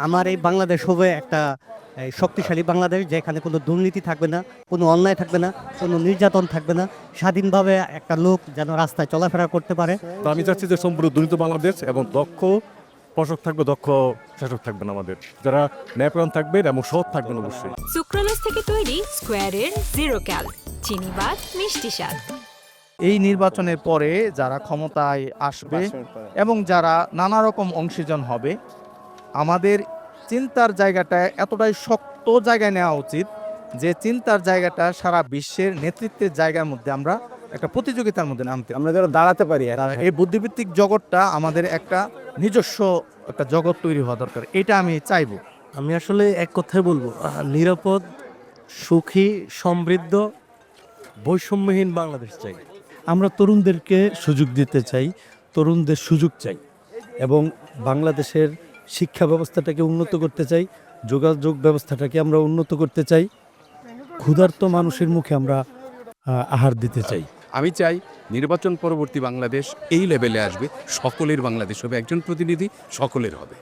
আমার এই বাংলাদেশ হবে একটা শক্তিশালী বাংলাদেশ, যেখানে কোনো দুর্নীতি থাকবে না, কোনো অন্যায় থাকবে না, কোনো নির্যাতন থাকবে না, স্বাধীনভাবে একটা লোক যেন রাস্তায় চলাফেরা করতে পারে। তো আমি চাচ্ছি যে সম্পূর্ণ দুর্নীতি বাংলাদেশ এবং দক্ষ প্রশাসক থাকবে, দক্ষ শাসক থাকবেন আমাদের, যারা ন্যায়প্রাণ থাকবেন এবং সৎ থাকবেন অবশ্যই। সুক্রোলোজ থেকে তৈরি স্কোয়ারের জিরো ক্যাল চিনিবাদ মিষ্টি স্বাদ। এই নির্বাচনের পরে যারা ক্ষমতায় আসবে এবং যারা নানা রকম অংশীজন হবে, আমাদের চিন্তার জায়গাটা এতটাই শক্ত জায়গায় নেওয়া উচিত যে চিন্তার জায়গাটা সারা বিশ্বের নেতৃত্বের জায়গার মধ্যে আমরা একটা প্রতিযোগিতার মধ্যে নামতে, আমরা যারা দাঁড়াতে পারি এই বুদ্ধিভিত্তিক জগৎটা আমাদের একটা নিজস্ব একটা জগৎ তৈরি হওয়া দরকার। এটা আমি চাইবো। আমি আসলে এক কথায় বলবো, নিরাপদ, সুখী, সমৃদ্ধ, বৈষম্যহীন বাংলাদেশ চাই। আমরা তরুণদেরকে সুযোগ দিতে চাই, তরুণদের সুযোগ চাই এবং বাংলাদেশের শিক্ষা ব্যবস্থাটাকে উন্নত করতে চাই, যোগাযোগ ব্যবস্থাটাকে আমরা উন্নত করতে চাই, ক্ষুধার্ত মানুষের মুখে আমরা আহার দিতে চাই। আমি চাই নির্বাচন পরবর্তী বাংলাদেশ এই লেভেলে আসবে, সকলের বাংলাদেশ হবে, একজন প্রতিনিধি সকলের হবে।